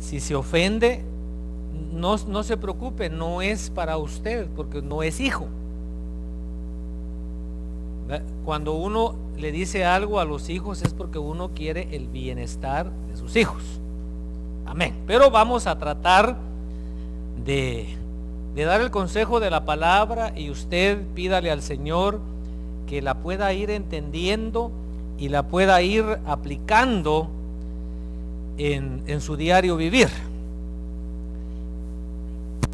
Si se ofende, no se preocupe, no es para usted, porque no es hijo. Cuando uno le dice algo a los hijos es porque uno quiere el bienestar de sus hijos. Amén. Pero vamos a tratar de dar el consejo de la palabra, y usted pídale al Señor que la pueda ir entendiendo y la pueda ir aplicando en su diario vivir.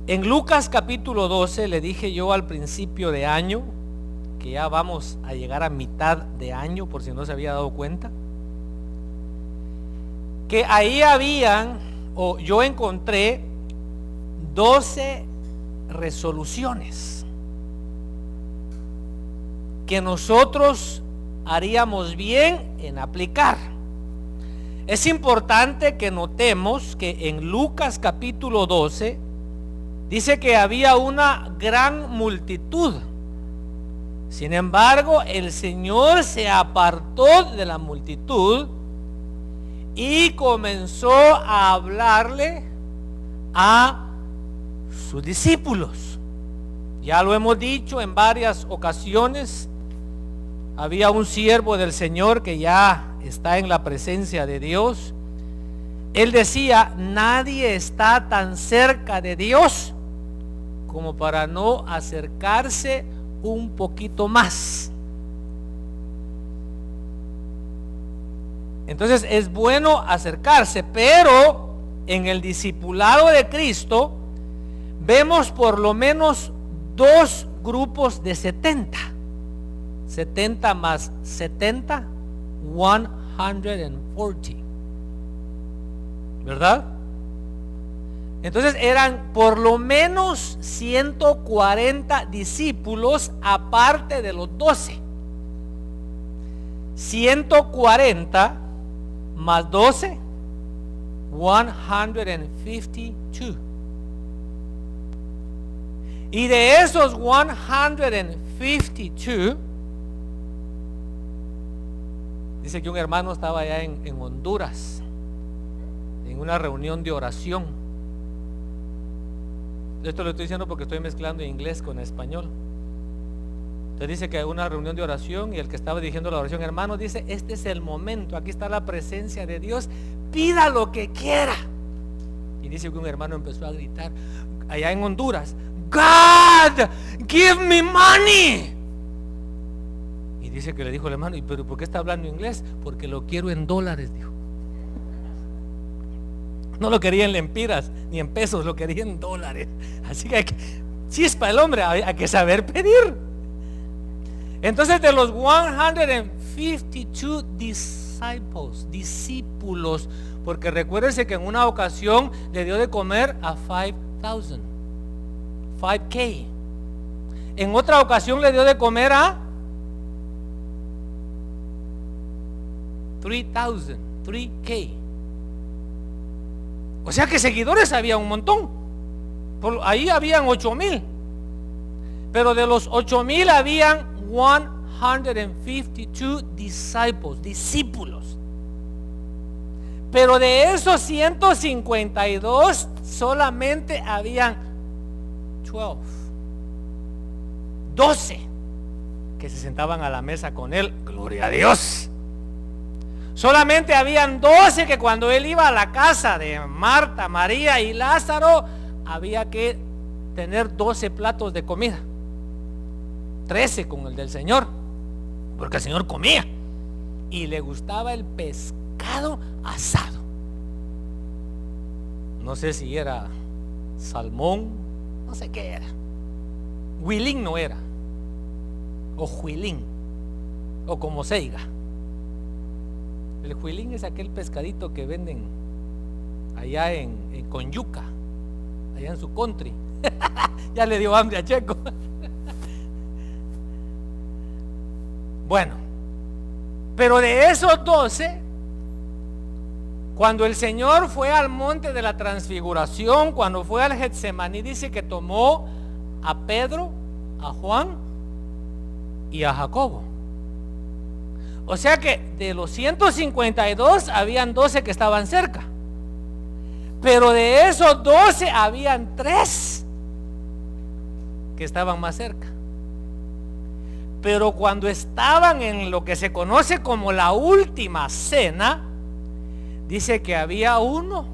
En Lucas capítulo 12, le dije yo al principio de año, que ya vamos a llegar a mitad de año, por si no se había dado cuenta, que ahí yo encontré 12 resoluciones que nosotros haríamos bien en aplicar. Es importante que notemos que en Lucas capítulo 12 dice que había una gran multitud. Sin embargo, el Señor se apartó de la multitud y comenzó a hablarle a sus discípulos. Ya lo hemos dicho en varias ocasiones. Había un siervo del Señor que ya está en la presencia de Dios. Él decía: nadie está tan cerca de Dios como para no acercarse un poquito más. Entonces es bueno acercarse, pero en el discipulado de Cristo vemos por lo menos 2 grupos de 70. 70 más 70, 140. ¿Verdad? Entonces eran por lo menos 140 discípulos aparte de los 12. 140 más 12, 152. Y de esos 152, dice que un hermano estaba allá en Honduras, en una reunión de oración. Esto lo estoy diciendo porque estoy mezclando inglés con español. Entonces dice que hay una reunión de oración, y el que estaba dirigiendo la oración, hermano, dice: este es el momento, aquí está la presencia de Dios, pida lo que quiera. Y dice que un hermano empezó a gritar allá en Honduras: God, give me money. Y dice que le dijo el hermano: ¿y pero por qué está hablando inglés? Porque lo quiero en dólares, dijo. No lo quería en lempiras ni en pesos, lo quería en dólares. Así que chispa el hombre, hay que saber pedir. Entonces, de los 152 discípulos, porque recuérdense que en una ocasión le dio de comer a 5,000, 5K. En otra ocasión le dio de comer a 3,000, 3K. O sea que seguidores había un montón. Ahí habían 8,000. Pero de los 8,000 habían 152 discípulos. Pero de esos 152 solamente habían 12 que se sentaban a la mesa con él. Gloria a Dios. Solamente habían 12 que cuando él iba a la casa de Marta, María y Lázaro, había que tener 12 platos de comida. 13 con el del Señor, porque el Señor comía y le gustaba el pescado asado. No sé si era salmón, no sé qué era. Huilín no era, o juilín, o como se diga. El juilín es aquel pescadito que venden allá con yuca, allá en su country. Ya le dio hambre a Checo. Bueno, pero de esos 12, cuando el Señor fue al monte de la transfiguración, cuando fue al Getsemaní, dice que tomó a Pedro, a Juan y a Jacobo. O sea que de los 152 habían 12 que estaban cerca. Pero de esos 12 habían 3 que estaban más cerca. Pero cuando estaban en lo que se conoce como la última cena, dice que había uno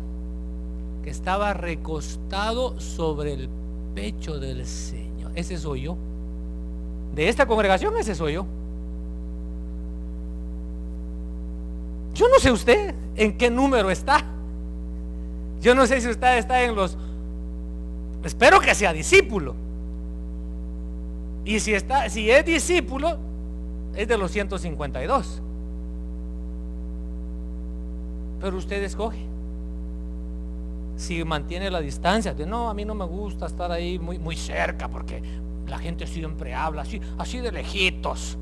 que estaba recostado sobre el pecho del Señor. Ese soy yo. De esta congregación, ese soy yo. Yo no sé usted en qué número está. Yo no sé si usted está en los... Espero que sea discípulo. Y si es discípulo, es de los 152. Pero usted escoge. Si mantiene la distancia, de no, a mí no me gusta estar ahí muy cerca, porque la gente siempre habla así de lejitos.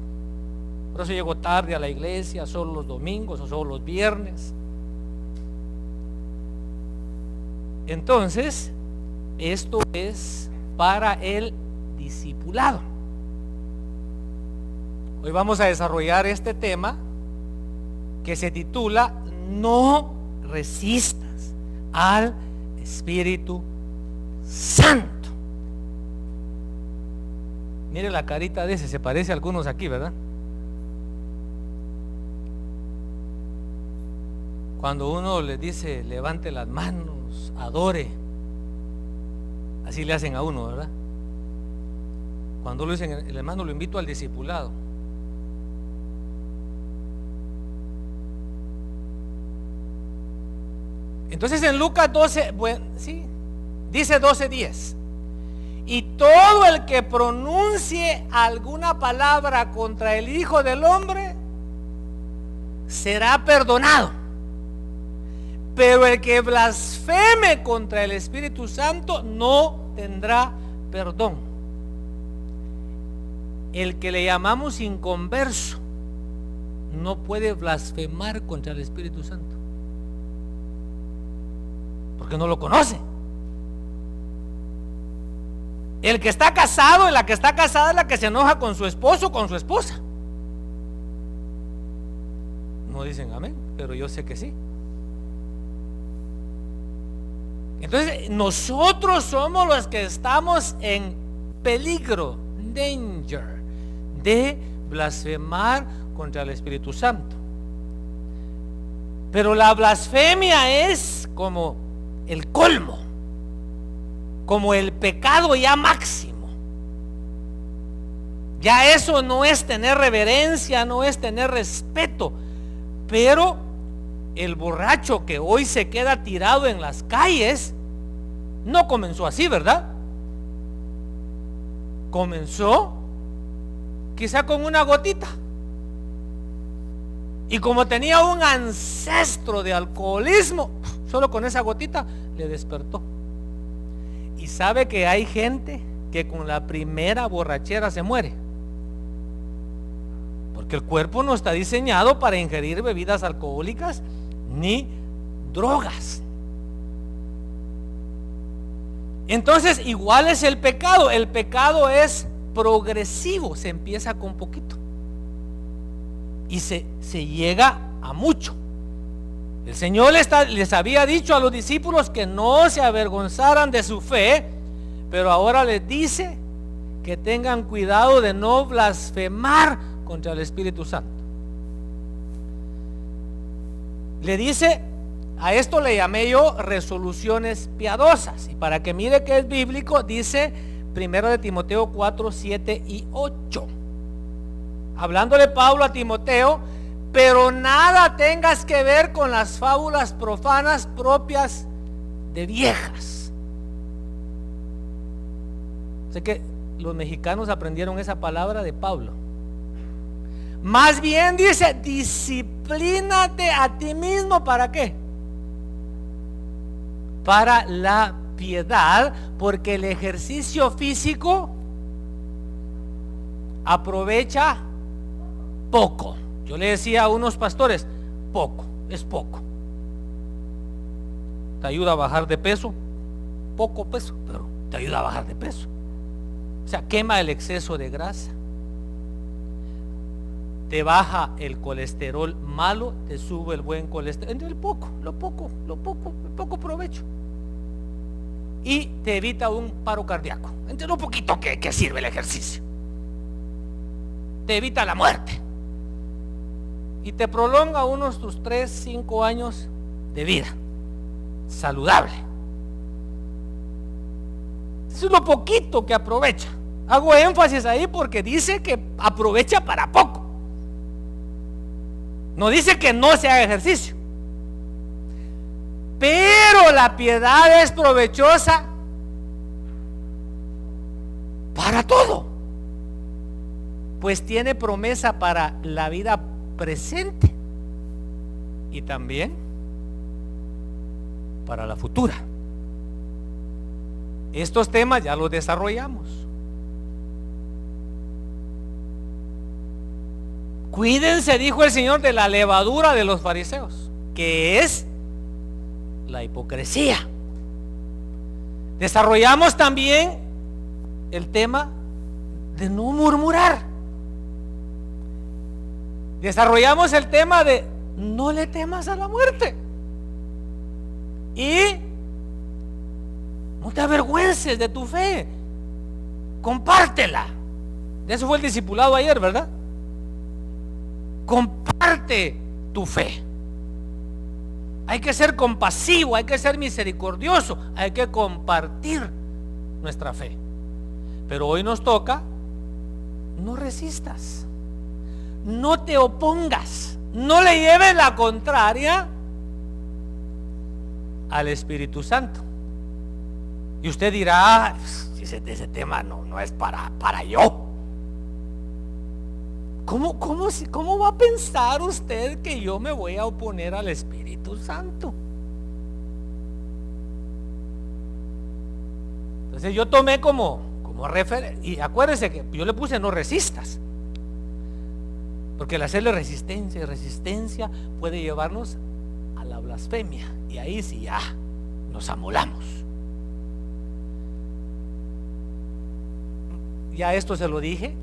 Por eso llego tarde a la iglesia, solo los domingos o solo los viernes. Entonces, esto es para el discipulado. Hoy vamos a desarrollar este tema que se titula No resistas al Espíritu Santo. Mire la carita de ese, se parece a algunos aquí, ¿verdad? Cuando uno les dice levante las manos, adore, así le hacen a uno, ¿verdad? Cuando lo dicen, el hermano lo invito al discipulado. Entonces en Lucas 12, bueno, sí, dice 12:10. Y todo el que pronuncie alguna palabra contra el Hijo del Hombre será perdonado. Pero el que blasfeme contra el Espíritu Santo no tendrá perdón. El que le llamamos inconverso no puede blasfemar contra el Espíritu Santo, porque no lo conoce. El que está casado y la que está casada es la que se enoja con su esposo o con su esposa. No dicen amén, pero yo sé que sí. Entonces nosotros somos los que estamos en peligro, danger, de blasfemar contra el Espíritu Santo. Pero la blasfemia es como el colmo, como el pecado ya máximo. Ya eso no es tener reverencia, no es tener respeto. Pero el borracho que hoy se queda tirado en las calles no comenzó así, ¿verdad? Comenzó quizá con una gotita, y como tenía un ancestro de alcoholismo, solo con esa gotita le despertó. Y sabe que hay gente que con la primera borrachera se muere, porque el cuerpo no está diseñado para ingerir bebidas alcohólicas ni drogas. Entonces igual es el pecado. El pecado es progresivo, se empieza con poquito y se llega a mucho. El Señor les había dicho a los discípulos que no se avergonzaran de su fe, pero ahora les dice que tengan cuidado de no blasfemar contra el Espíritu Santo. Le dice, a esto le llamé yo resoluciones piadosas, y para que mire que es bíblico, dice 1 de Timoteo 4, 7 y 8, hablándole Pablo a Timoteo: pero nada tengas que ver con las fábulas profanas propias de viejas. Sé que los mexicanos aprendieron esa palabra de Pablo. Más bien dice, disciplínate a ti mismo. ¿Para qué? Para la piedad, porque el ejercicio físico aprovecha poco. Yo le decía a unos pastores, poco, es poco. Te ayuda a bajar de peso, poco peso, pero te ayuda a bajar de peso. O sea, quema el exceso de grasa. te baja el colesterol malo, te sube el buen colesterol, entre el poco provecho, y te evita un paro cardíaco, entre lo poquito que sirve el ejercicio, te evita la muerte y te prolonga unos tus 3-5 años de vida saludable. Eso es lo poquito que aprovecha. Hago énfasis ahí porque dice que aprovecha para poco. No dice que no se haga ejercicio. Pero la piedad es provechosa para todo, pues tiene promesa para la vida presente y también para la futura. Estos temas ya los desarrollamos. Cuídense, dijo el Señor, de la levadura de los fariseos, que es la hipocresía. Desarrollamos también el tema de no murmurar. Desarrollamos el tema de no le temas a la muerte. Y no te avergüences de tu fe. Compártela. De eso fue el discipulado ayer, ¿verdad? Comparte tu fe. Hay que ser compasivo, hay que ser misericordioso, hay que compartir nuestra fe. Pero hoy nos toca, no resistas, no te opongas, no le lleves la contraria al Espíritu Santo. Y usted dirá, ese tema no es para yo. ¿Cómo va a pensar usted que yo me voy a oponer al Espíritu Santo? Entonces yo tomé como referencia, y acuérdense que yo le puse no resistas, porque el hacerle resistencia y resistencia puede llevarnos a la blasfemia, y ahí sí ya nos amolamos. Ya esto se lo dije.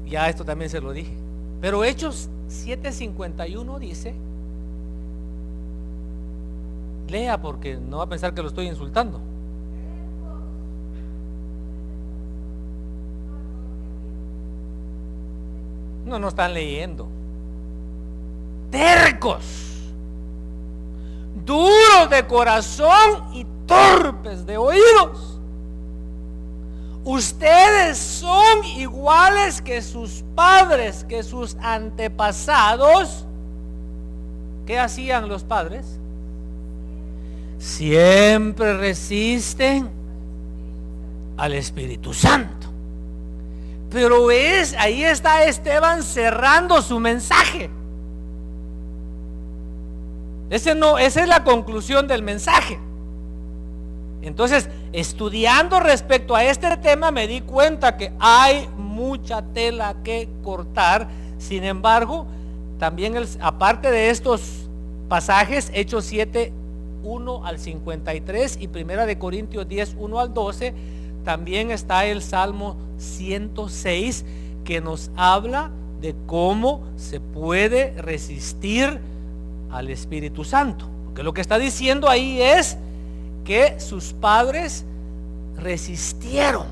Ya esto también se lo dije. Pero Hechos 7:51 dice, lea porque no va a pensar que lo estoy insultando. No están leyendo. Tercos, duros de corazón y torpes de oídos. Ustedes son iguales que sus padres, que sus antepasados. ¿Qué hacían los padres? Siempre resisten al Espíritu Santo. Pero ahí está Esteban cerrando su mensaje. Esa es la conclusión del mensaje. Entonces, estudiando respecto a este tema, me di cuenta que hay mucha tela que cortar. Sin embargo, también aparte de estos pasajes, Hechos 7:1-53 y 1 Corintios 10:1-12, también está el Salmo 106, que nos habla de cómo se puede resistir al Espíritu Santo. Porque lo que está diciendo ahí es que sus padres resistieron.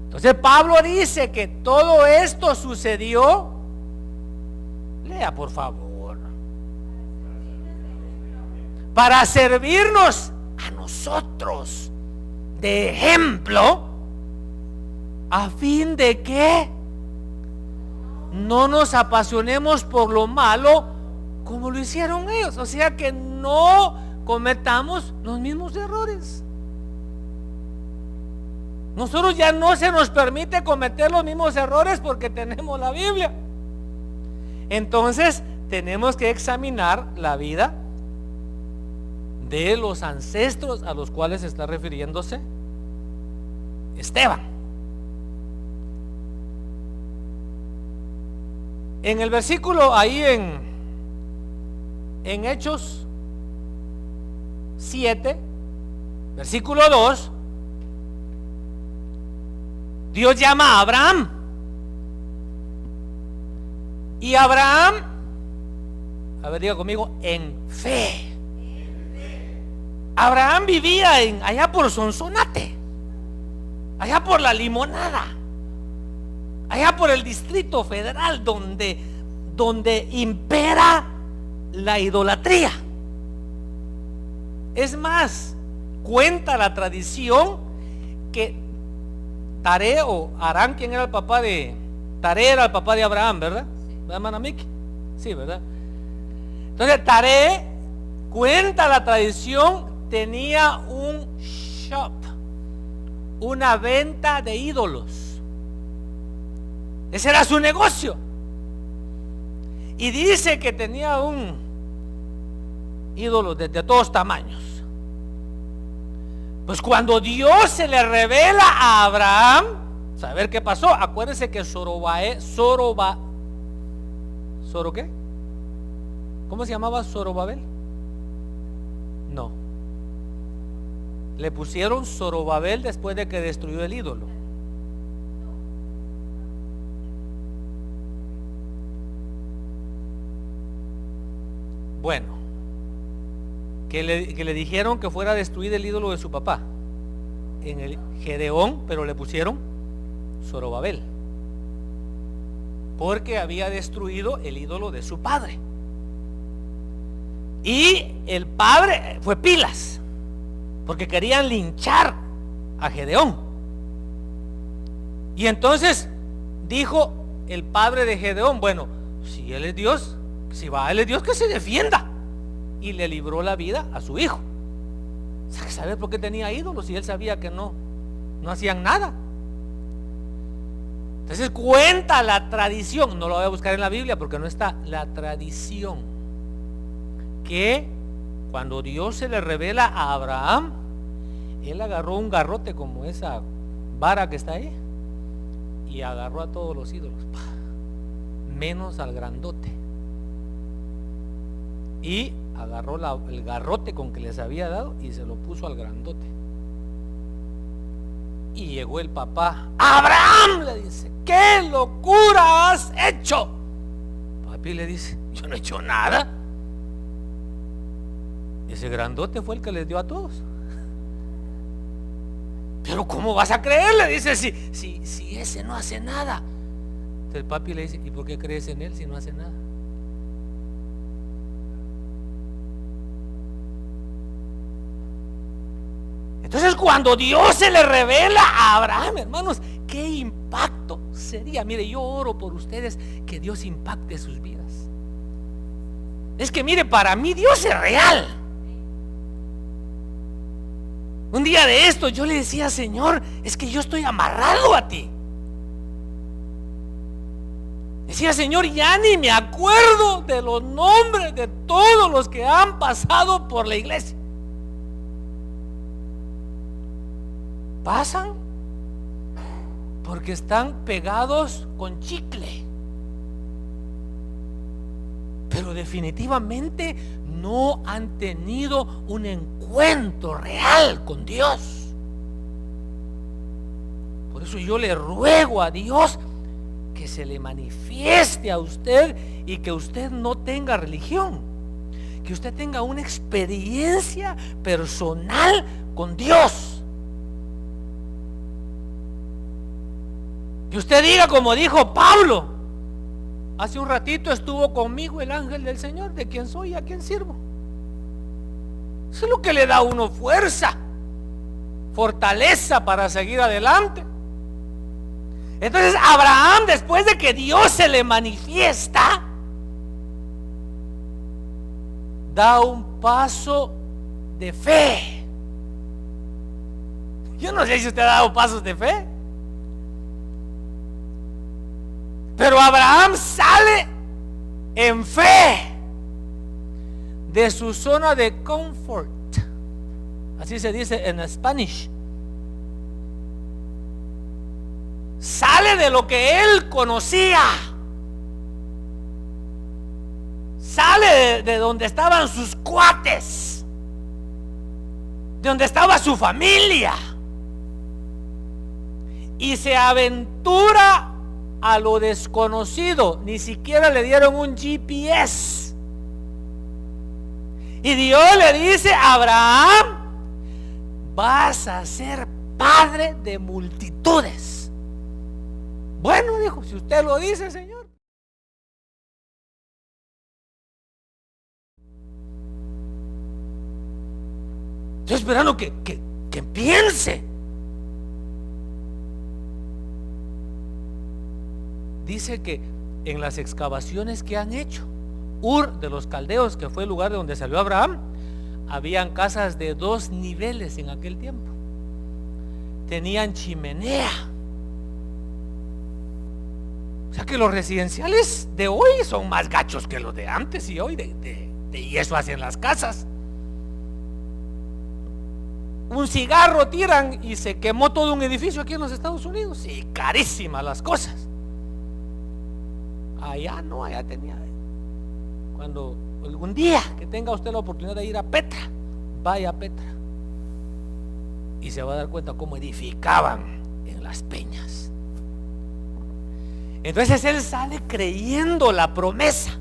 Entonces Pablo dice que todo esto sucedió. Lea por favor. Para servirnos a nosotros de ejemplo, a fin de que no nos apasionemos por lo malo como lo hicieron ellos. O sea, que no cometamos los mismos errores. Nosotros ya no se nos permite cometer los mismos errores porque tenemos la Biblia. Entonces tenemos que examinar la vida de los ancestros a los cuales está refiriéndose Esteban. En el versículo ahí en Hechos 7, versículo 2, Dios llama a Abraham. Y Abraham, a ver, diga conmigo, en fe. Abraham vivía allá por Sonsonate, allá por La Limonada, allá por el Distrito Federal, donde impera la idolatría. Es más, cuenta la tradición que Taré o Harán, ¿quién era el papá de Taré? Era el papá de Abraham, ¿verdad? ¿Verdad, hermana Miki? Sí, ¿verdad? Entonces Taré, cuenta la tradición, tenía un shop, una venta de ídolos. Ese era su negocio. Y dice que tenía un ídolo de todos tamaños. Pues cuando Dios se le revela a Abraham, ¿saber qué pasó? Acuérdense que ¿Soro qué? ¿Cómo se llamaba Zorobabel? No. Le pusieron Zorobabel después de que destruyó el ídolo. Bueno, que le dijeron que fuera a destruir el ídolo de su papá en el Gedeón, pero le pusieron Zorobabel porque había destruido el ídolo de su padre. Y el padre fue pilas porque querían linchar a Gedeón. Y entonces dijo el padre de Gedeón: bueno, si él es Dios, si va él es Dios, que se defienda. Y le libró la vida a su hijo. ¿Sabe por qué tenía ídolos? Si él sabía que no hacían nada. Entonces cuenta la tradición, no lo voy a buscar en la Biblia porque no está, la tradición, que cuando Dios se le revela a Abraham, él agarró un garrote como esa vara que está ahí y agarró a todos los ídolos, menos al grandote, y agarró el garrote con que les había dado y se lo puso al grandote. Y llegó el papá: Abraham, le dice, ¿qué locura has hecho? Papi le dice: yo no he hecho nada. Ese grandote fue el que les dio a todos. Pero ¿cómo vas a creer? Le dice, si ese no hace nada. Entonces el papi le dice: ¿y por qué crees en él si no hace nada? Entonces cuando Dios se le revela a Abraham, hermanos, qué impacto sería. Mire, yo oro por ustedes que Dios impacte sus vidas. Es que mire, para mí Dios es real. Un día de esto yo le decía: Señor, es que yo estoy amarrado a ti. Decía: Señor, ya ni me acuerdo de los nombres de todos los que han pasado por la iglesia. Pasan porque están pegados con chicle, pero definitivamente no han tenido un encuentro real con Dios. Por eso yo le ruego a Dios que se le manifieste a usted y que usted no tenga religión, que usted tenga una experiencia personal con Dios. Que usted diga como dijo Pablo: hace un ratito estuvo conmigo el ángel del Señor, de quien soy y a quien sirvo. Eso es lo que le da a uno fuerza, fortaleza para seguir adelante. Entonces Abraham, después de que Dios se le manifiesta, da un paso de fe. Yo no sé si usted ha dado pasos de fe, pero Abraham sale en fe de su zona de confort, así se dice en Spanish. Sale de lo que él conocía, sale de donde estaban sus cuates, de donde estaba su familia, y se aventura a lo desconocido. Ni siquiera le dieron un GPS. Y Dios le dice a Abraham: vas a ser padre de multitudes. Bueno, dijo, si usted lo dice, Señor. Estoy esperando que piense. Dice que en las excavaciones que han hecho, Ur de los Caldeos, que fue el lugar de donde salió Abraham, habían casas de 2 niveles en aquel tiempo. Tenían chimenea. O sea que los residenciales de hoy son más gachos que los de antes, y hoy de yeso hacen las casas. Un cigarro tiran y se quemó todo un edificio aquí en los Estados Unidos. Y carísimas las cosas. Allá no, allá tenía. Cuando algún día que tenga usted la oportunidad de ir a Petra, vaya a Petra y se va a dar cuenta cómo edificaban en las peñas. Entonces él sale creyendo la promesa.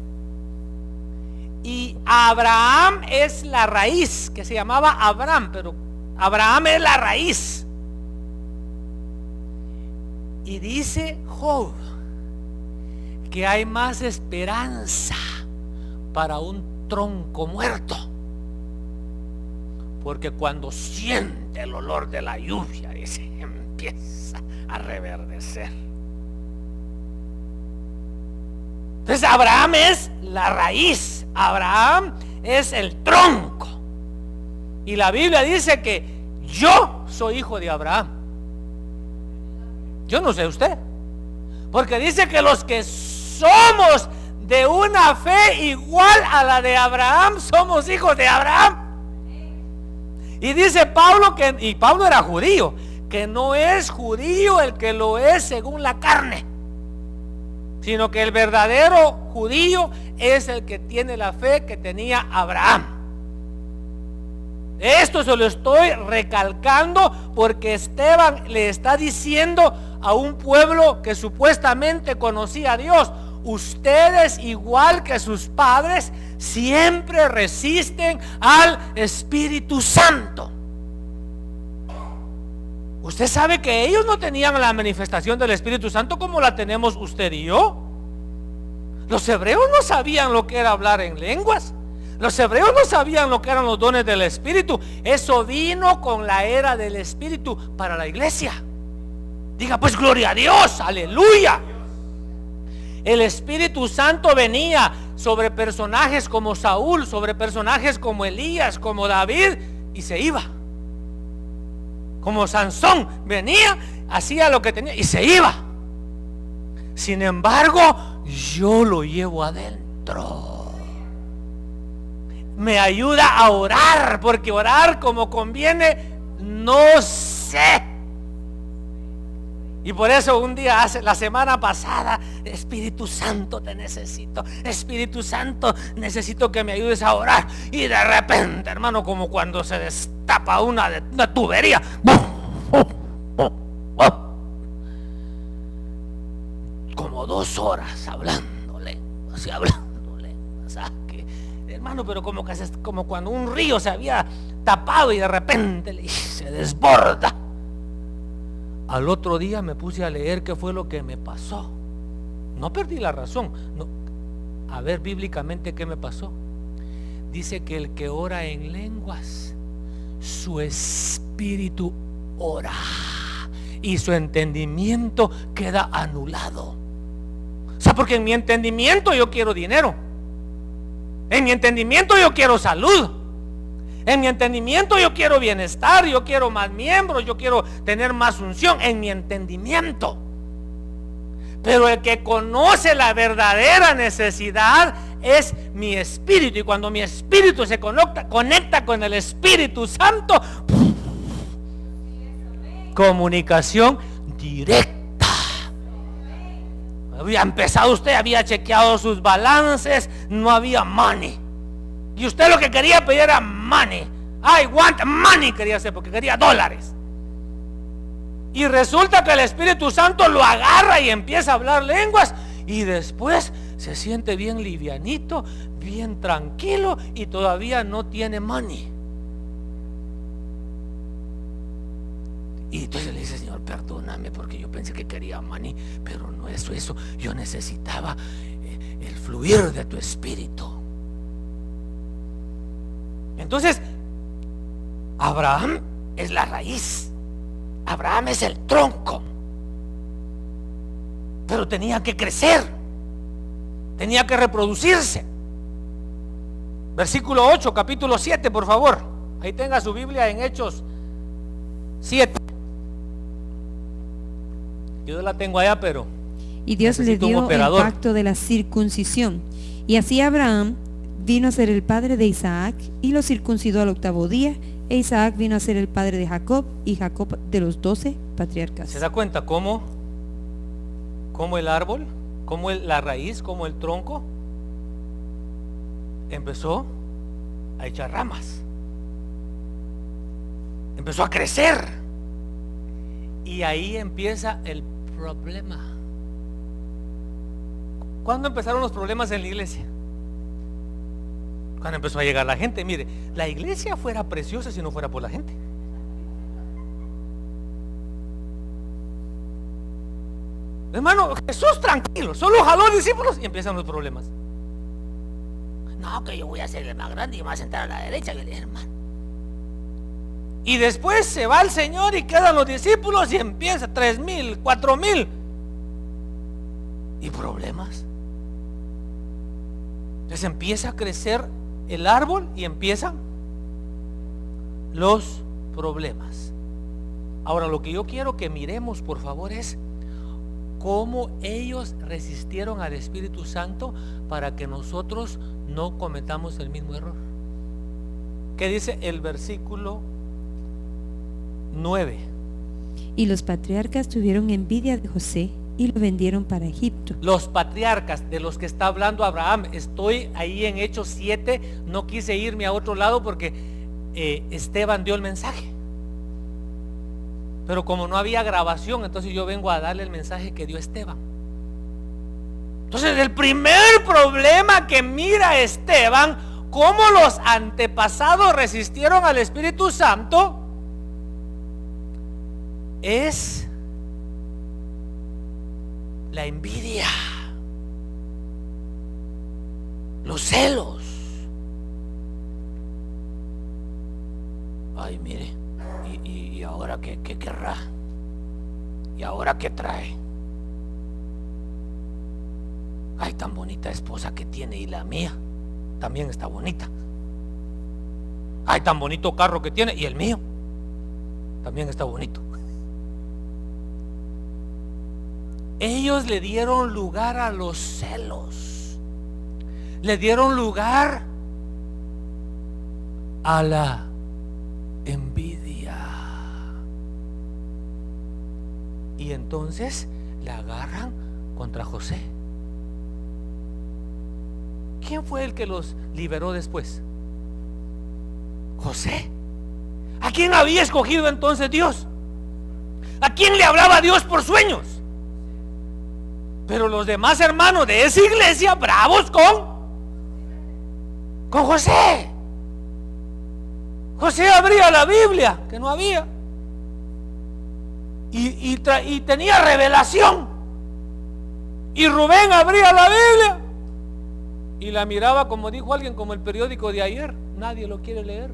Y Abraham es la raíz, que se llamaba Abraham, pero Abraham es la raíz. Y dice Job que hay más esperanza para un tronco muerto, porque cuando siente el olor de la lluvia, dice, empieza a reverdecer. Entonces Abraham es la raíz, Abraham es el tronco. Y la Biblia dice que yo soy hijo de Abraham. Yo no sé usted, porque dice que los que somos de una fe igual a la de Abraham, somos hijos de Abraham. Y dice Pablo y Pablo era judío, que no es judío el que lo es según la carne, sino que el verdadero judío es el que tiene la fe que tenía Abraham. Esto se lo estoy recalcando porque Esteban le está diciendo a un pueblo que supuestamente conocía a Dios: ustedes, igual que sus padres, siempre resisten al Espíritu Santo. Usted sabe que ellos no tenían la manifestación del Espíritu Santo como la tenemos usted y yo. Los hebreos no sabían lo que era hablar en lenguas. Los hebreos no sabían lo que eran los dones del Espíritu. Eso vino con la era del Espíritu para la iglesia. Diga pues gloria a Dios, aleluya. El Espíritu Santo venía sobre personajes como Saúl, sobre personajes como Elías, como David, y se iba. Como Sansón, venía, hacía lo que tenía y se iba. Sin embargo, yo lo llevo adentro. Me ayuda a orar, porque orar como conviene, no sé. Y por eso un día, la semana pasada, Espíritu Santo, te necesito. Espíritu Santo, necesito que me ayudes a orar. Y de repente, hermano, como cuando se destapa una tubería, como 2 horas hablando lenguas y hablando lenguas. Hermano, pero como cuando un río se había tapado y de repente se desborda. Al otro día me puse a leer qué fue lo que me pasó. No perdí la razón, no. A ver bíblicamente qué me pasó. Dice que el que ora en lenguas, su espíritu ora y su entendimiento queda anulado. O sea, porque en mi entendimiento yo quiero dinero, en mi entendimiento yo quiero salud, en mi entendimiento yo quiero bienestar, yo quiero más miembros, yo quiero tener más unción, en mi entendimiento. Pero el que conoce la verdadera necesidad es mi espíritu. Y cuando mi espíritu se conecta con el Espíritu Santo, comunicación directa. Había empezado usted, había chequeado sus balances, no había money. Y usted lo que quería pedir era money. I want money, quería hacer, porque quería dólares. Y resulta que el Espíritu Santo lo agarra y empieza a hablar lenguas. Y después se siente bien livianito, bien tranquilo y todavía no tiene money. Y entonces le dice: Señor, perdóname porque yo pensé que quería money, pero no es eso. Yo necesitaba el fluir de tu Espíritu. Entonces, Abraham es la raíz. Abraham es el tronco. Pero tenía que crecer, tenía que reproducirse. Versículo 8, capítulo 7, por favor. Ahí tenga su Biblia en Hechos 7. Yo la tengo allá, pero y Dios le dio el pacto de la circuncisión. Y así Abraham vino a ser el padre de Isaac, y lo circuncidó al 8º día. E Isaac vino a ser el padre de Jacob, y Jacob de los 12 patriarcas. ¿Se da cuenta cómo el árbol, cómo la raíz, cómo el tronco empezó a echar ramas, empezó a crecer? Y ahí empieza el problema. ¿Cuándo empezaron los problemas en la iglesia? Cuando empezó a llegar la gente. Mire, la iglesia fuera preciosa si no fuera por la gente. Hermano, Jesús tranquilo, solo jaló discípulos y empiezan los problemas. No, que yo voy a ser el más grande y me voy a sentar a la derecha del hermano. Y después se va el Señor y quedan los discípulos y empieza 3,000, 4,000 y problemas. Entonces empieza a crecer el árbol y empiezan los problemas. Ahora, lo que yo quiero que miremos, por favor, es cómo ellos resistieron al Espíritu Santo para que nosotros no cometamos el mismo error. ¿Qué dice el versículo 9? Y los patriarcas tuvieron envidia de José y lo vendieron para Egipto. Los patriarcas de los que está hablando Abraham. Estoy ahí en Hechos 7. No quise irme a otro lado porque Esteban dio el mensaje, pero como no había grabación, entonces yo vengo a darle el mensaje que dio Esteban. Entonces, el primer problema que mira Esteban, cómo los antepasados resistieron al Espíritu Santo, es la envidia, los celos. Ay, mire, y ahora qué querrá, y ahora qué trae. Ay, tan bonita esposa que tiene, y la mía también está bonita. Ay, tan bonito carro que tiene, y el mío también está bonito. Ellos le dieron lugar a los celos, le dieron lugar a la envidia, y entonces la agarran contra José. ¿Quién fue el que los liberó después? José. ¿A quién había escogido entonces Dios? ¿A quién le hablaba Dios por sueños? Pero los demás hermanos de esa iglesia, bravos con José. José abría la Biblia, que no había, y tenía revelación. Y Rubén abría la Biblia y la miraba, como dijo alguien, como el periódico de ayer. Nadie lo quiere leer.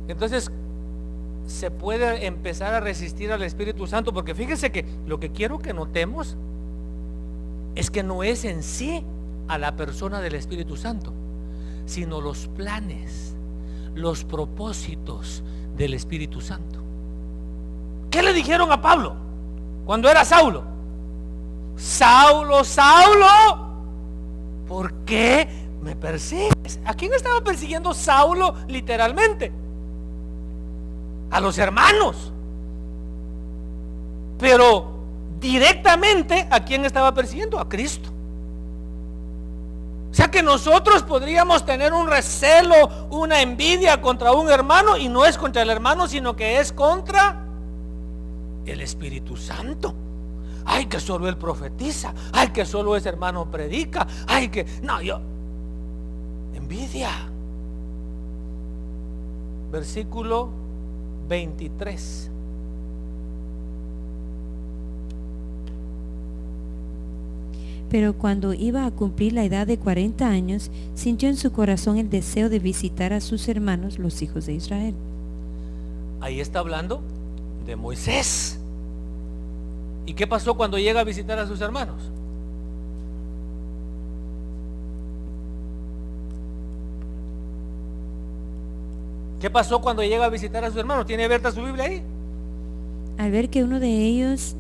Entonces se puede empezar a resistir al Espíritu Santo, porque fíjense que lo que quiero que notemos es que no es en sí a la persona del Espíritu Santo, sino los planes, los propósitos del Espíritu Santo. ¿Qué le dijeron a Pablo cuando era Saulo? Saulo, Saulo, ¿por qué me persigues? ¿A quién estaba persiguiendo Saulo literalmente? A los hermanos. Pero directamente, ¿a quién estaba persiguiendo? A Cristo. O sea, sea que nosotros podríamos tener un recelo, una envidia contra un hermano, y no es contra el hermano, sino que es contra el Espíritu Santo. Ay, que solo él profetiza. Ay, que solo ese hermano predica. Ay, que no, yo envidia. Versículo 23. Pero cuando iba a cumplir la edad de 40 años, sintió en su corazón el deseo de visitar a sus hermanos, los hijos de Israel. Ahí está hablando de Moisés. ¿Y qué pasó cuando llega a visitar a sus hermanos? ¿Qué pasó cuando llega a visitar a sus hermanos? ¿Tiene abierta su Biblia ahí? Al ver que uno de ellos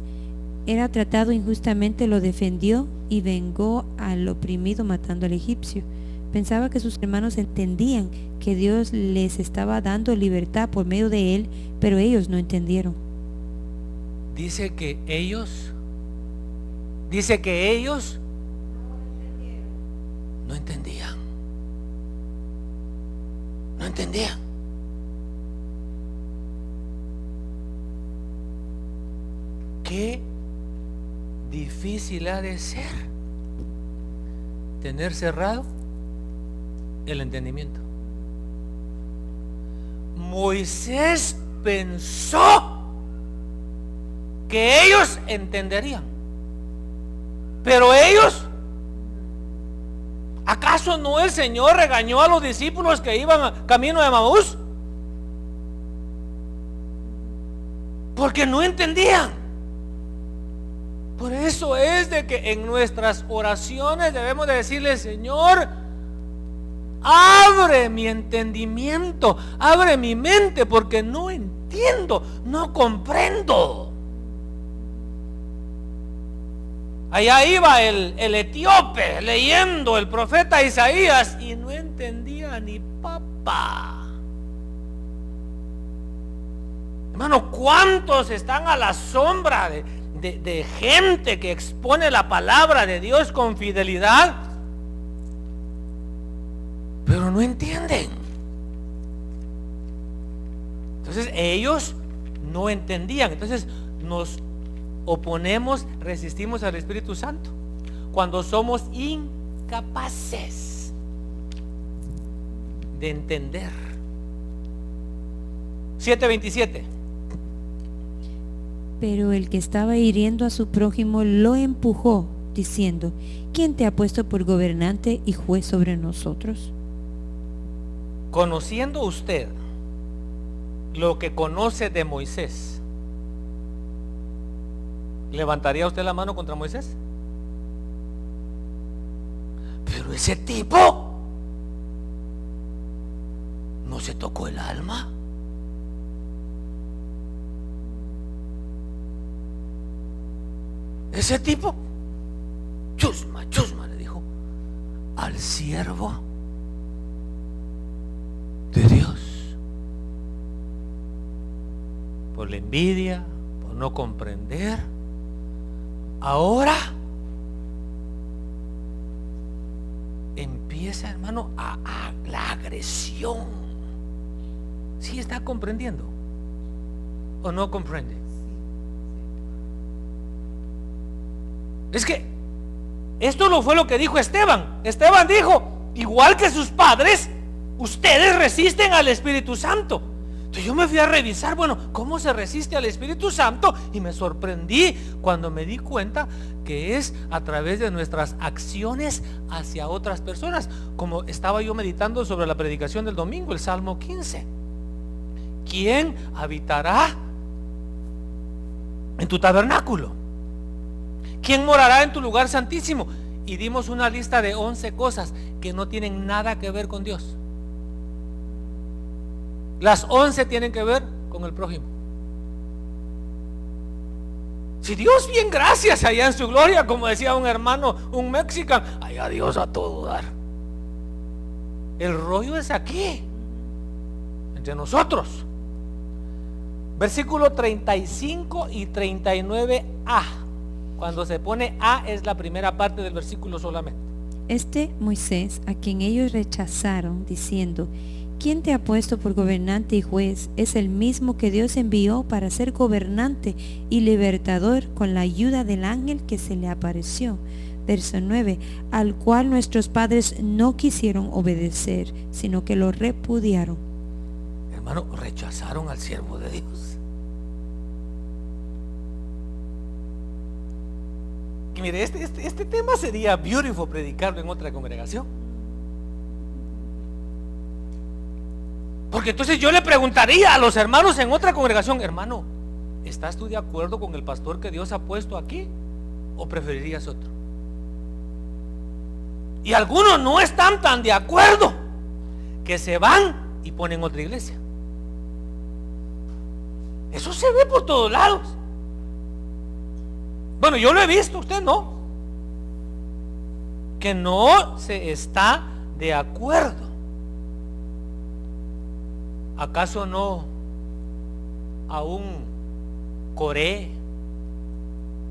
era tratado injustamente, lo defendió y vengó al oprimido matando al egipcio. Pensaba que sus hermanos entendían que Dios les estaba dando libertad por medio de él, pero ellos no entendieron. Dice que ellos no entendían. No entendían. Qué difícil ha de ser tener cerrado el entendimiento. Moisés pensó que ellos entenderían, pero ellos, ¿acaso no el Señor regañó a los discípulos que iban camino de Emaús? Porque no entendían. Por eso es de que en nuestras oraciones debemos de decirle: Señor, abre mi entendimiento, abre mi mente, porque no entiendo, no comprendo. Allá iba el etíope leyendo el profeta Isaías y no entendía ni papa. Hermano, ¿cuántos están a la sombra de gente que expone la palabra de Dios con fidelidad, pero no entienden? Entonces ellos no entendían. Entonces nos oponemos, resistimos al Espíritu Santo cuando somos incapaces de entender. 7:27. Pero el que estaba hiriendo a su prójimo lo empujó, diciendo: ¿quién te ha puesto por gobernante y juez sobre nosotros? Conociendo usted lo que conoce de Moisés, ¿levantaría usted la mano contra Moisés? Pero ese tipo no se tocó el alma. Ese tipo, chusma, le dijo al siervo de Dios. Por la envidia, por no comprender. Ahora empieza, hermano, a la agresión. ¿Sí está comprendiendo o no comprende? Es que esto no fue lo que dijo Esteban. Esteban dijo: igual que sus padres, ustedes resisten al Espíritu Santo. Entonces yo me fui a revisar, bueno, ¿cómo se resiste al Espíritu Santo? Y me sorprendí cuando me di cuenta que es a través de nuestras acciones hacia otras personas. Como estaba yo meditando sobre la predicación del domingo, el Salmo 15. ¿Quién habitará en tu tabernáculo? ¿Quién morará en tu lugar santísimo? Y dimos una lista de 11 cosas que no tienen nada que ver con Dios. Las 11 tienen que ver con el prójimo. Si Dios, bien, gracias, allá en su gloria, como decía un hermano, un mexicano, allá Dios a todo dar. El rollo es aquí, entre nosotros. Versículo 35 y 39a. Cuando se pone A es la primera parte del versículo solamente. Este Moisés, a quien ellos rechazaron, diciendo: ¿Quién te ha puesto por gobernante y juez? Es el mismo que Dios envió para ser gobernante y libertador con la ayuda del ángel que se le apareció. Verso 9, al cual nuestros padres no quisieron obedecer, sino que lo repudiaron. Hermano, rechazaron al siervo de Dios. Y mire, este tema sería beautiful predicarlo en otra congregación. Porque entonces yo le preguntaría a los hermanos en otra congregación: hermano, ¿estás tú de acuerdo con el pastor que Dios ha puesto aquí? ¿O preferirías otro? Y algunos no están tan de acuerdo, que se van y ponen otra iglesia. Eso se ve por todos lados. Bueno, yo lo he visto, usted no. Que no se está de acuerdo. ¿Acaso no aún Coré,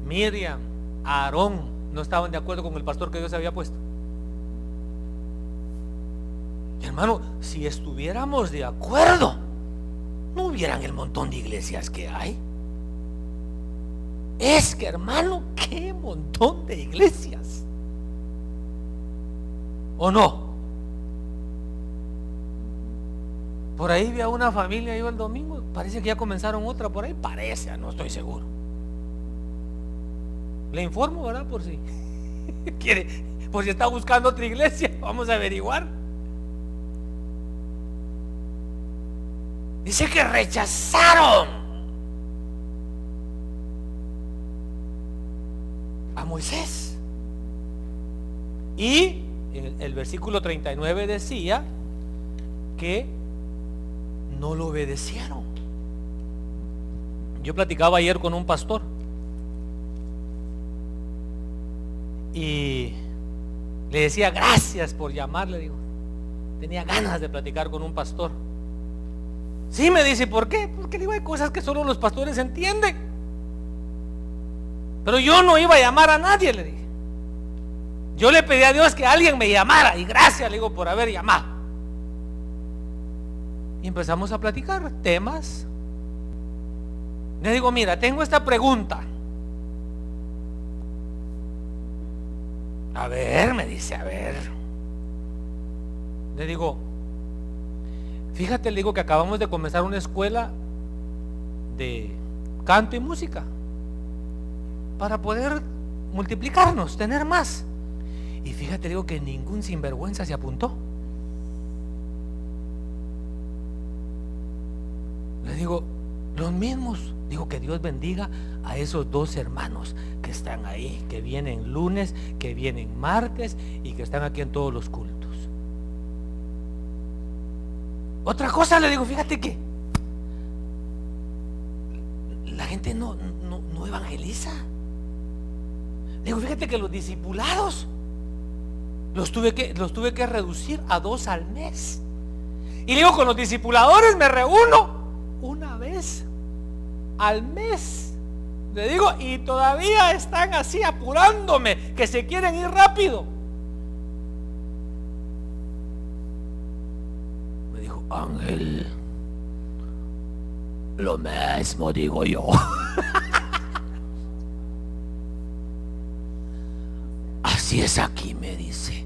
Miriam, Aarón no estaban de acuerdo con el pastor que Dios había puesto? Hermano, si estuviéramos de acuerdo, no hubieran el montón de iglesias que hay. Es que, hermano, qué montón de iglesias. ¿O no? Por ahí vi a una familia, iba el domingo, parece que ya comenzaron otra por ahí, parece, no estoy seguro. Le informo, ¿verdad? Por si quiere, por si está buscando otra iglesia, vamos a averiguar. Dice que rechazaron a Moisés. Y el versículo 39 decía que no lo obedecieron. Yo platicaba ayer con un pastor y le decía: gracias por llamarle, digo. Tenía ganas de platicar con un pastor. Sí, me dice: ¿por qué? Porque digo, hay cosas que solo los pastores entienden. Pero yo no iba a llamar a nadie, le dije. Yo le pedí a Dios que alguien me llamara, y gracias, le digo, por haber llamado. Y empezamos a platicar temas. Le digo: mira, tengo esta pregunta. A ver, me dice, a ver. Le digo: fíjate, le digo, que acabamos de comenzar una escuela de canto y música para poder multiplicarnos, tener más. Y fíjate, le digo, que ningún sinvergüenza se apuntó. Le digo: los mismos. Digo: que Dios bendiga a esos dos hermanos que están ahí, que vienen lunes, que vienen martes y que están aquí en todos los cultos. Otra cosa, le digo, fíjate que la gente no evangeliza. Le digo: fíjate que los discipulados los tuve que reducir a 2 al mes. Y le digo: con los discipuladores me reúno una vez al mes. Le digo, y todavía están así apurándome, que se quieren ir rápido. Me dijo: Ángel, lo mismo digo yo. Así es aquí, me dice.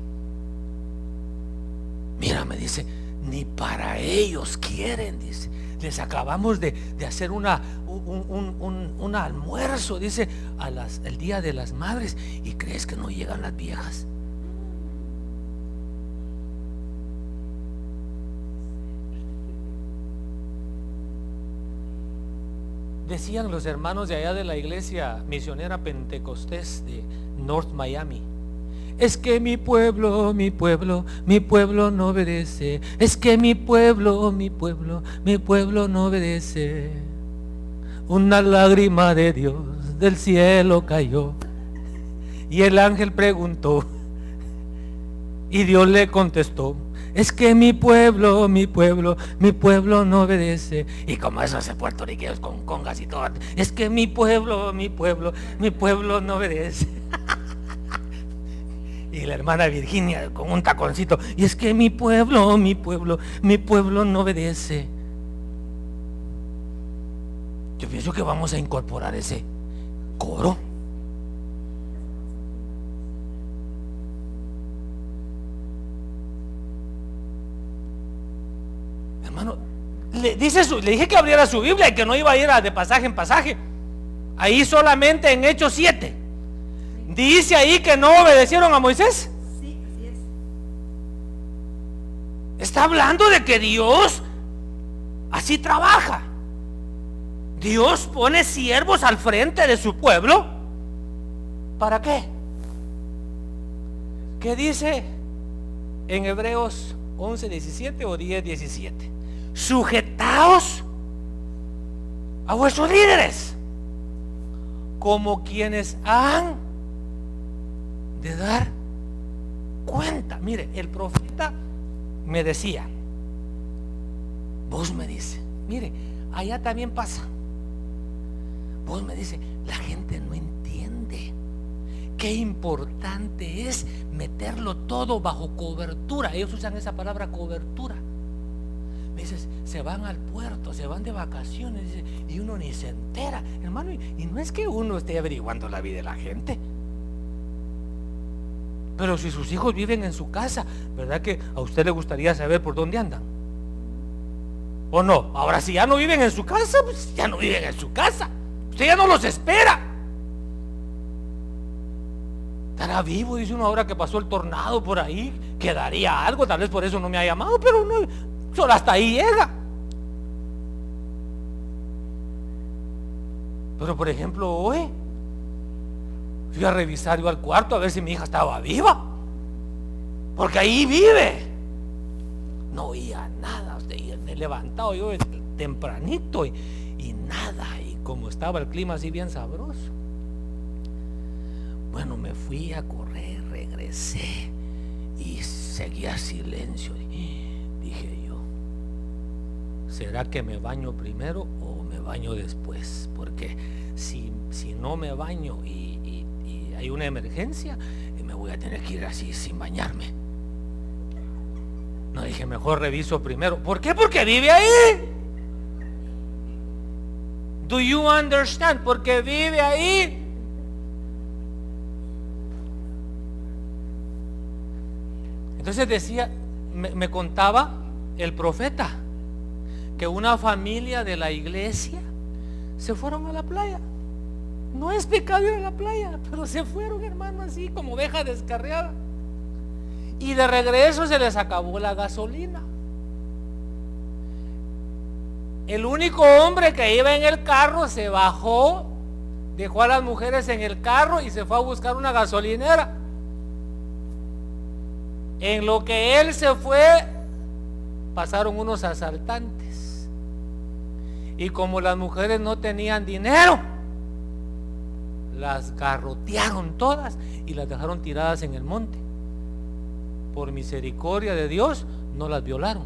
Mira, me dice, ni para ellos quieren, dice. Les acabamos de hacer un almuerzo, dice, el día de las madres, y crees que no llegan las viejas. Decían los hermanos de allá de la iglesia misionera pentecostés de North Miami: es que mi pueblo no obedece. Es que mi pueblo no obedece. Una lágrima de Dios del cielo cayó, y el ángel preguntó, y Dios le contestó: es que mi pueblo no obedece. Y como eso hace puertorriqueños con congas y todo: es que mi pueblo no obedece. Y la hermana Virginia con un taconcito. Y es que mi pueblo no obedece. Yo pienso que vamos a incorporar ese coro. Hermano, le dije que abriera su Biblia y que no iba a ir de pasaje en pasaje. Ahí solamente en Hechos 7 dice ahí que no obedecieron a Moisés. Sí, así es. Está hablando de que Dios así trabaja. Dios pone siervos al frente de su pueblo. ¿Para qué? ¿Qué dice en Hebreos 11:17 o 10:17? Sujetaos a vuestros líderes como quienes han de dar cuenta. Mire, el profeta me decía, vos me dice, mire, allá también pasa. Vos me dice, la gente no entiende qué importante es meterlo todo bajo cobertura. Ellos usan esa palabra cobertura. Me dices, se van al puerto, se van de vacaciones, dice, y uno ni se entera, hermano, y no es que uno esté averiguando la vida de la gente. Pero si sus hijos viven en su casa, ¿verdad que a usted le gustaría saber por dónde andan? ¿O no? Ahora, si ya no viven en su casa, pues ya no viven en su casa. Usted ya no los espera. Estará vivo, dice uno, ahora que pasó el tornado por ahí, quedaría algo, tal vez por eso no me ha llamado, pero no, solo hasta ahí llega. Pero por ejemplo, hoy fui a revisar yo al cuarto a ver si mi hija estaba viva, porque ahí vive. No oía nada, me he levantado yo tempranito y nada, y como estaba el clima así bien sabroso, bueno, me fui a correr, regresé y seguía silencio. Dije yo, ¿será que me baño primero o me baño después? Porque si no me baño y hay una emergencia, me voy a tener que ir así sin bañarme. No, dije, mejor reviso primero. ¿Por qué? Porque vive ahí. Do you understand? Porque vive ahí. Entonces decía, me contaba el profeta que una familia de la iglesia se fueron a la playa. No es pecado ir a la playa, pero se fueron, hermano, así como oveja descarriada. Y de regreso se les acabó la gasolina. El único hombre que iba en el carro se bajó, dejó a las mujeres en el carro y se fue a buscar una gasolinera. En lo que él se fue, pasaron unos asaltantes. Y como las mujeres no tenían dinero, las garrotearon todas y las dejaron tiradas en el monte. Por misericordia de Dios no las violaron,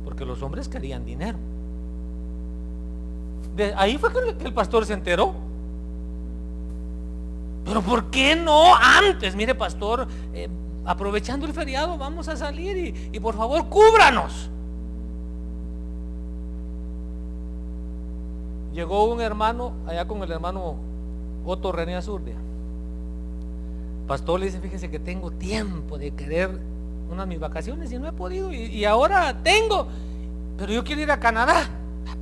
porque los hombres querían dinero. De ahí fue que el pastor se enteró. Pero ¿por qué no antes? Mire, pastor, aprovechando el feriado vamos a salir y por favor cúbranos. Llegó un hermano allá con el hermano Otto René Azurdia. Pastor, le dice, fíjese que tengo tiempo de querer unas mis vacaciones y no he podido, y ahora tengo, pero yo quiero ir a Canadá.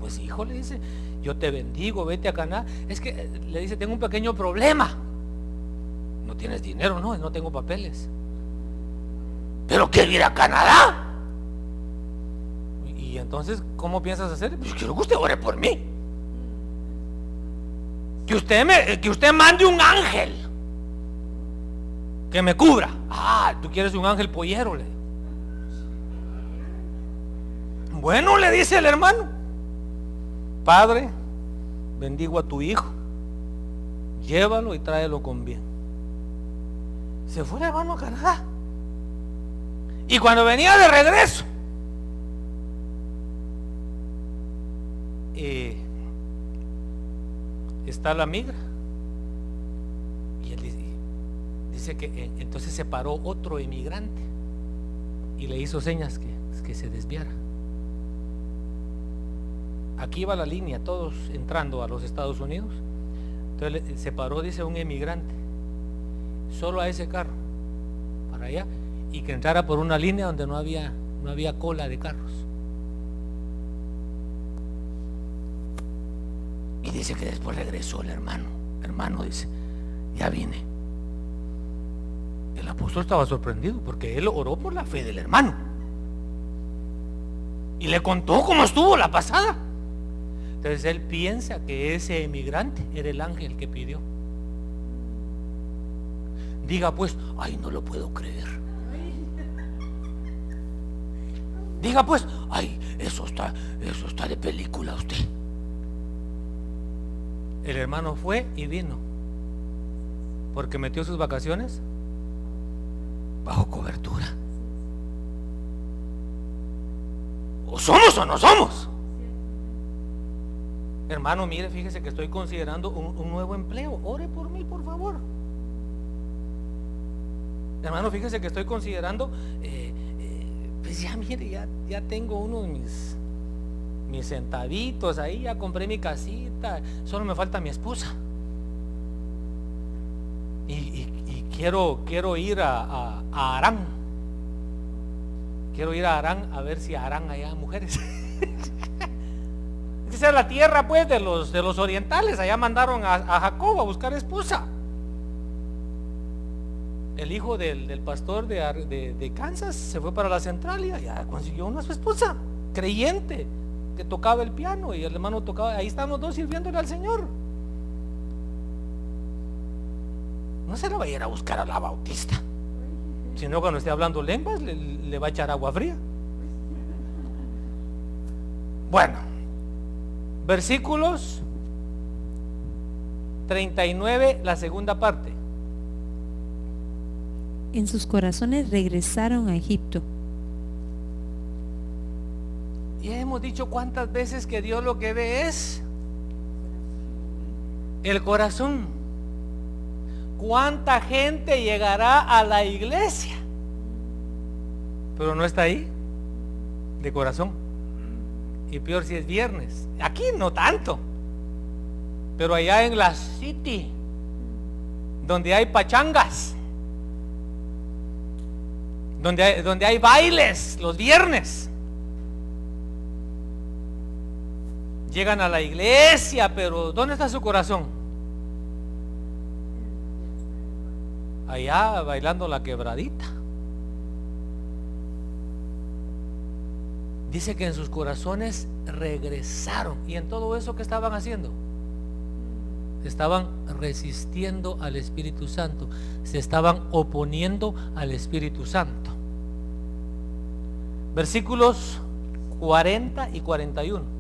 Pues hijo, le dice, yo te bendigo, vete a Canadá. Es que le dice, tengo un pequeño problema. No tienes dinero, no tengo papeles. Pero quiero ir a Canadá. Y entonces, ¿cómo piensas hacer? Pues quiero que usted ore por mí. Que usted mande un ángel que me cubra. Tú quieres un ángel pollero, le digo. Bueno, le dice el hermano, Padre, bendigo a tu hijo, llévalo y tráelo con bien. Se fue el hermano a Canadá. Y cuando venía de regreso, está la migra. Y él dice, dice que entonces se paró otro emigrante y le hizo señas que se desviara. Aquí va la línea, todos entrando a los Estados Unidos. Entonces se paró, dice, un emigrante solo a ese carro para allá, y que entrara por una línea donde no había cola de carros. Y dice que después regresó el hermano dice, ya vine. El apóstol estaba sorprendido porque él oró por la fe del hermano y le contó cómo estuvo la pasada. Entonces él piensa que ese emigrante era el ángel que pidió. Diga pues, ay, no lo puedo creer. Diga pues, ay, eso está de película usted. El hermano fue y vino porque metió sus vacaciones bajo cobertura. O somos o no somos. Hermano, mire, fíjese que estoy considerando un nuevo empleo. Ore por mí, por favor. Hermano, fíjese que estoy considerando pues ya mire, ya tengo uno de mis centavitos ahí, ya compré mi casita, solo me falta mi esposa. Y quiero ir a Arán. Quiero ir a Arán a ver si Arán allá mujeres. Esa es la tierra pues de los orientales. Allá mandaron a Jacob a buscar esposa. El hijo del pastor de Kansas se fue para la central y allá consiguió una su esposa creyente que tocaba el piano, y el hermano tocaba. Ahí están los dos sirviéndole al Señor. No se lo va a ir a buscar a la Bautista, sino cuando esté hablando lenguas le va a echar agua fría. Bueno, versículos 39, la segunda parte. En sus corazones regresaron a Egipto. Y hemos dicho cuántas veces que Dios lo que ve es el corazón. ¿Cuánta gente llegará a la iglesia pero no está ahí de corazón? Y peor si es viernes. Aquí no tanto, pero allá en la city, donde hay pachangas, donde hay bailes los viernes, llegan a la iglesia, pero ¿dónde está su corazón? Allá bailando la quebradita. Dice que en sus corazones regresaron. ¿Y en todo eso qué estaban haciendo? Estaban resistiendo al Espíritu Santo, se estaban oponiendo al Espíritu Santo. Versículos 40 y 41.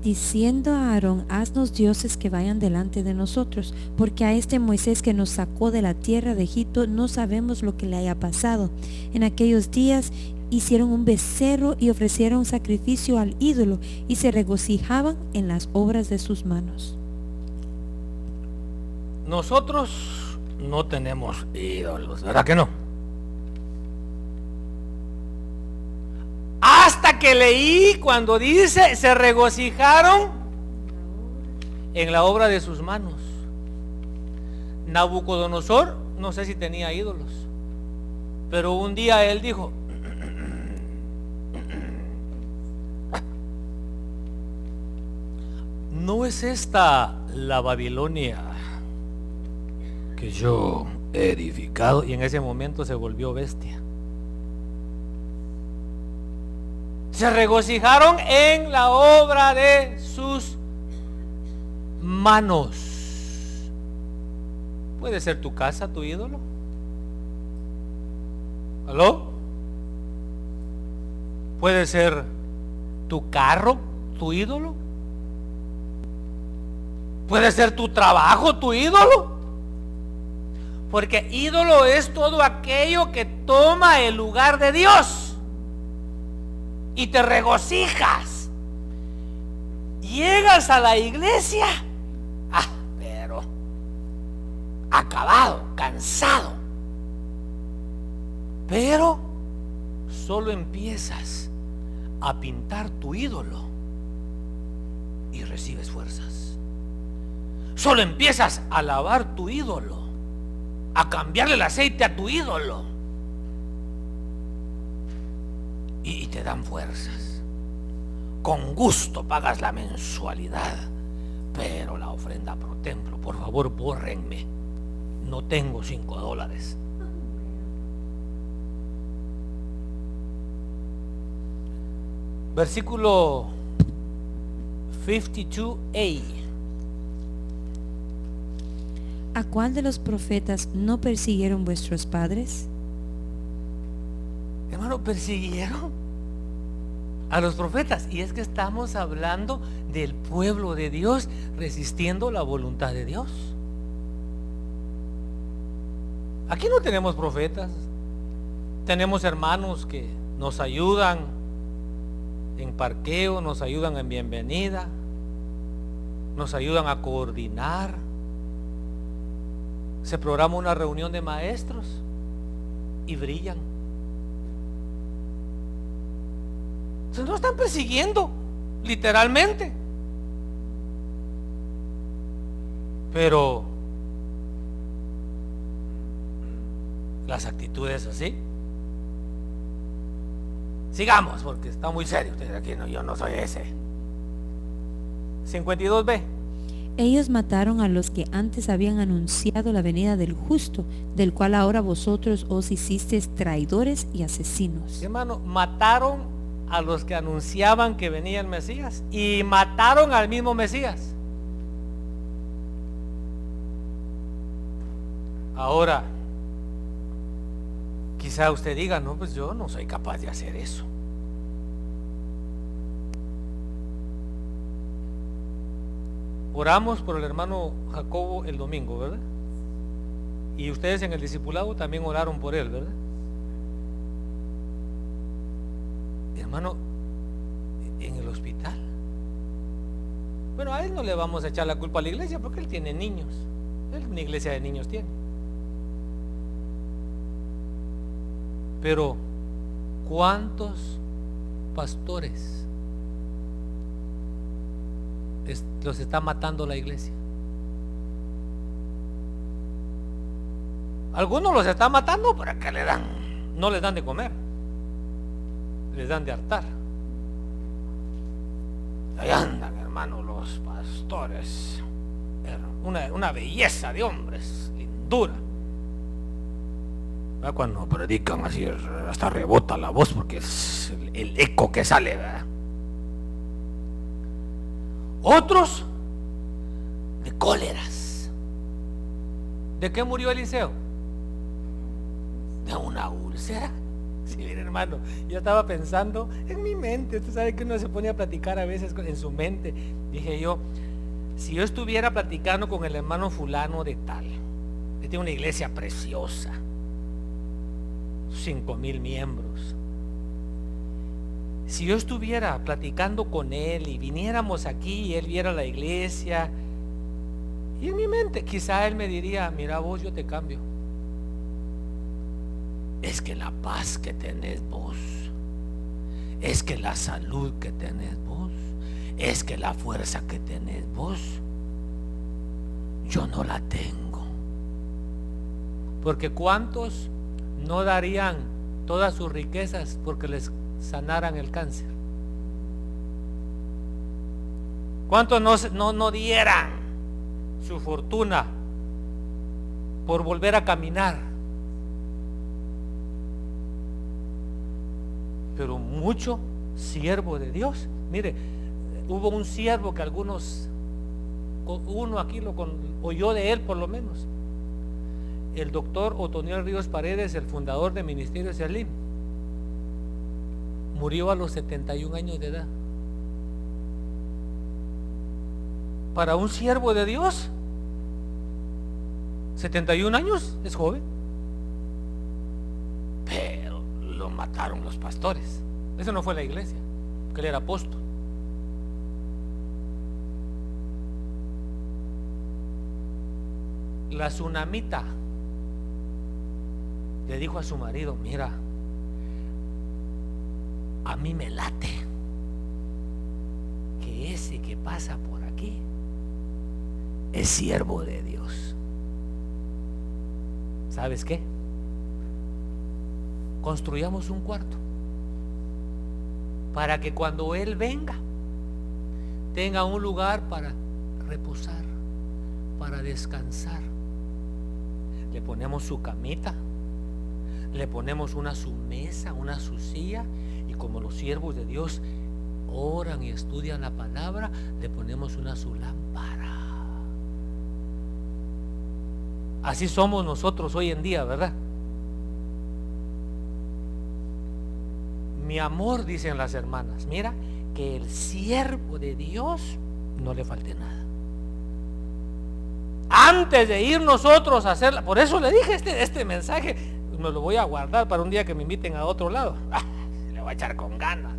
Diciendo a Aarón, haznos dioses que vayan delante de nosotros, porque a este Moisés que nos sacó de la tierra de Egipto no sabemos lo que le haya pasado. En aquellos días hicieron un becerro y ofrecieron sacrificio al ídolo y se regocijaban en las obras de sus manos. Nosotros no tenemos ídolos, ¿verdad que no? Hasta que leí cuando dice se regocijaron en la obra de sus manos. Nabucodonosor, no sé si tenía ídolos, pero un día él dijo: ¿no es esta la Babilonia que yo he edificado? Y en ese momento se volvió bestia. Se regocijaron en la obra de sus manos. ¿Puede ser tu casa tu ídolo? ¿Aló? ¿Puede ser tu carro tu ídolo? ¿Puede ser tu trabajo tu ídolo? Porque ídolo es todo aquello que toma el lugar de Dios. Y te regocijas. Llegas a la iglesia, pero acabado, cansado. Pero solo empiezas a pintar tu ídolo y recibes fuerzas. Solo empiezas a lavar tu ídolo, a cambiarle el aceite a tu ídolo, y te dan fuerzas. Con gusto pagas la mensualidad, pero la ofrenda pro templo, por favor, bórrenme. No tengo $5. Versículo 52a. ¿A cuál de los profetas no persiguieron vuestros padres? Hermano, persiguieron a los profetas. Y es que estamos hablando del pueblo de Dios resistiendo la voluntad de Dios. Aquí no tenemos profetas. Tenemos hermanos que nos ayudan en parqueo, nos ayudan en bienvenida, nos ayudan a coordinar. Se programa una reunión de maestros y brillan. Entonces no están persiguiendo, literalmente. Pero las actitudes así. Sigamos, porque está muy serio. Ustedes aquí no, yo no soy ese. 52b. Ellos mataron a los que antes habían anunciado la venida del justo, del cual ahora vosotros os hicisteis traidores y asesinos. Hermano, mataron a los que anunciaban que venía el Mesías y mataron al mismo Mesías. Ahora, quizá usted diga, no, pues yo no soy capaz de hacer eso. Oramos por el hermano Jacobo el domingo, ¿verdad? Y ustedes en el discipulado también oraron por él, ¿verdad? Hermano, en el hospital. Bueno, a él no le vamos a echar la culpa a la iglesia porque él tiene niños. Él una iglesia de niños tiene. Pero ¿cuántos pastores los está matando la iglesia? Algunos los están matando para que no les dan de comer, les dan de hartar. Ahí andan, hermano, los pastores, una belleza de hombres, lindura. Cuando predican así hasta rebota la voz porque es el eco que sale, ¿verdad? Otros de cóleras. ¿De qué murió Eliseo? De una úlcera. Sí, mire, hermano, yo estaba pensando en mi mente. Usted sabe que uno se pone a platicar a veces en su mente. Dije yo, si yo estuviera platicando con el hermano fulano de tal, que tiene una iglesia preciosa, 5,000 miembros. Si yo estuviera platicando con él y viniéramos aquí y él viera la iglesia, y en mi mente quizá él me diría, mira vos, yo te cambio. Es que la paz que tenés vos, es que la salud que tenés vos, es que la fuerza que tenés vos, yo no la tengo. Porque ¿cuántos no darían todas sus riquezas porque les sanaran el cáncer? ¿Cuántos no dieran su fortuna por volver a caminar? Pero mucho siervo de Dios. Mire, hubo un siervo que uno aquí oyó de él por lo menos. El doctor Otoniel Ríos Paredes, el fundador de Ministerio Sealim, murió a los 71 años de edad. Para un siervo de Dios, 71 años es joven. Pero lo mataron los pastores. Eso no fue la iglesia, porque él era apóstol. La tsunamita le dijo a su marido: mira, a mí me late que ese que pasa por aquí es siervo de Dios. ¿Sabes qué? Construyamos un cuarto para que cuando él venga tenga un lugar para reposar, para descansar. Le ponemos su camita, le ponemos su mesa, su silla, y como los siervos de Dios oran y estudian la palabra, le ponemos su lámpara. Así somos nosotros hoy en día, ¿verdad? Mi amor, dicen las hermanas, mira, que el siervo de Dios no le falte nada. Antes de ir nosotros a hacerla, por eso le dije este mensaje, me lo voy a guardar para un día que me inviten a otro lado. Le voy a echar con ganas.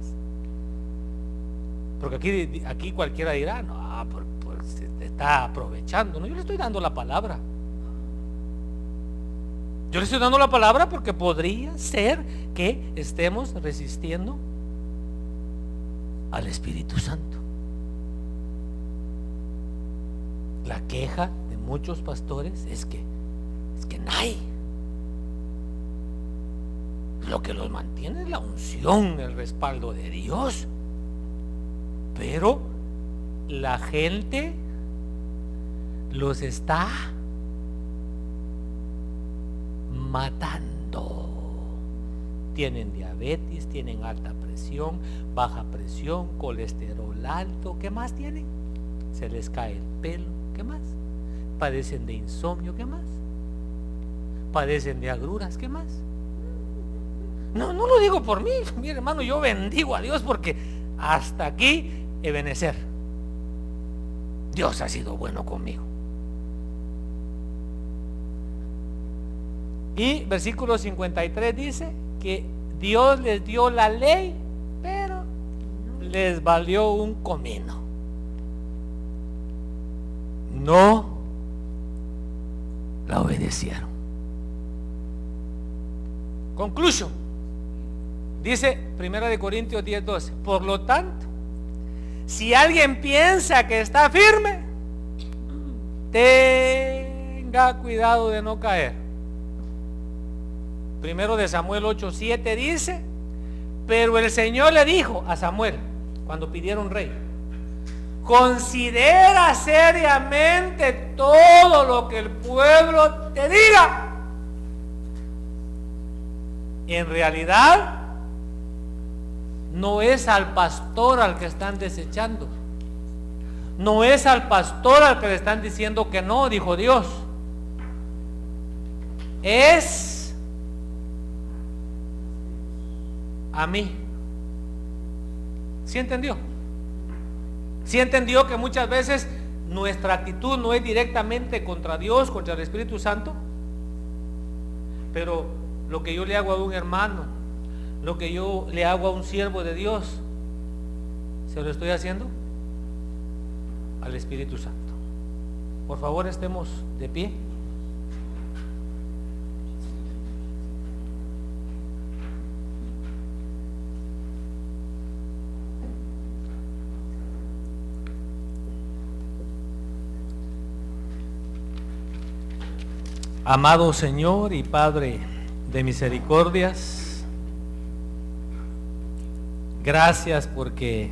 Porque aquí cualquiera dirá: no, pues se está aprovechando. No, yo le estoy dando la palabra. Yo le estoy dando la palabra porque podría ser que estemos resistiendo al Espíritu Santo. La queja de muchos pastores es que no hay. Lo que los mantiene es la unción, el respaldo de Dios. Pero la gente los está matando. Tienen diabetes, tienen alta presión, baja presión, colesterol alto. ¿Qué más tienen? Se les cae el pelo. ¿Qué más? Padecen de insomnio. ¿Qué más? Padecen de agruras. ¿Qué más? No lo digo por mí, mi hermano. Yo bendigo a Dios porque hasta aquí Ebenezer, Dios ha sido bueno conmigo. Y versículo 53 dice que Dios les dio la ley, pero les valió un comino. No la obedecieron. Conclusión. Dice 1 Corintios 10:12. Por lo tanto, si alguien piensa que está firme, tenga cuidado de no caer. 1 Samuel 8:7 dice: pero el Señor le dijo a Samuel, cuando pidieron rey: considera seriamente todo lo que el pueblo te diga. En realidad, no es al pastor al que están desechando. No es al pastor al que le están diciendo que no, dijo Dios. Es a mí. ¿Sí entendió? ¿Sí entendió que muchas veces nuestra actitud no es directamente contra Dios, contra el Espíritu Santo? Pero lo que yo le hago a un hermano, lo que yo le hago a un siervo de Dios, ¿se lo estoy haciendo? Al Espíritu Santo. Por favor, estemos de pie. Amado Señor y Padre de misericordias, gracias porque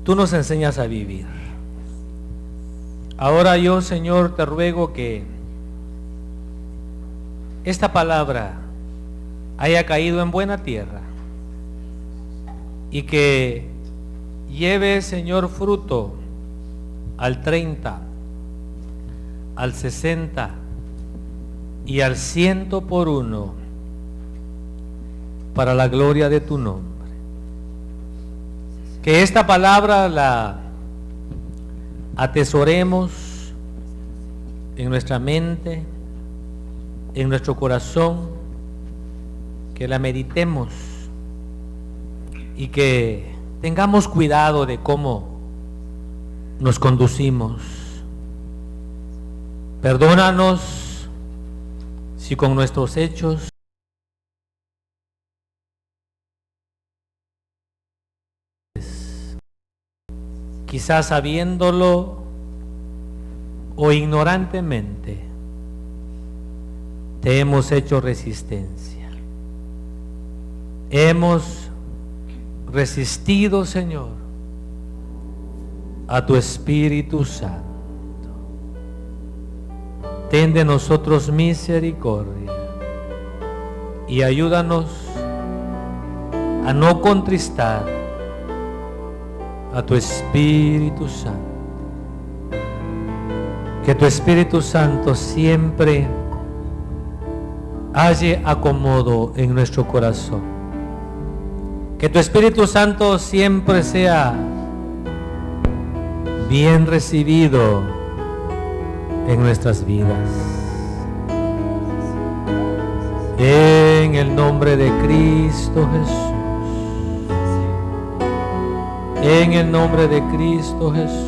tú nos enseñas a vivir. Ahora yo, Señor, te ruego que esta palabra haya caído en buena tierra y que lleve, Señor, fruto al 30, al 60 y al 100 por uno, para la gloria de tu nombre. Que esta palabra la atesoremos en nuestra mente, en nuestro corazón, que la meditemos y que tengamos cuidado de cómo nos conducimos. Perdónanos si si con nuestros hechos quizás sabiéndolo o ignorantemente te hemos hecho resistencia. Hemos resistido, Señor, a tu Espíritu Santo. Ten de nosotros misericordia y ayúdanos a no contristar a tu Espíritu Santo. Que tu Espíritu Santo siempre halle acomodo en nuestro corazón. Que tu Espíritu Santo siempre sea bien recibido en nuestras vidas. En el nombre de Cristo Jesús. En el nombre de Cristo Jesús.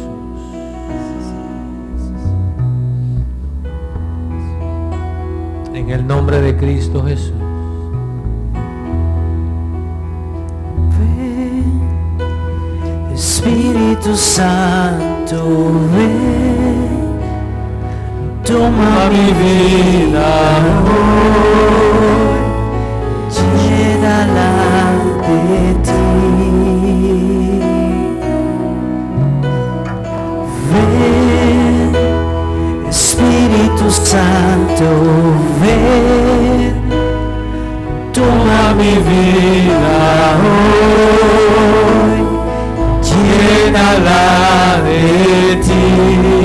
En el nombre de Cristo Jesús. Ven, Espíritu Santo, ven, toma mi vida hoy, llénala de ti. Ven, Espíritu Santo, ven, toma mi vida hoy, llénala de ti.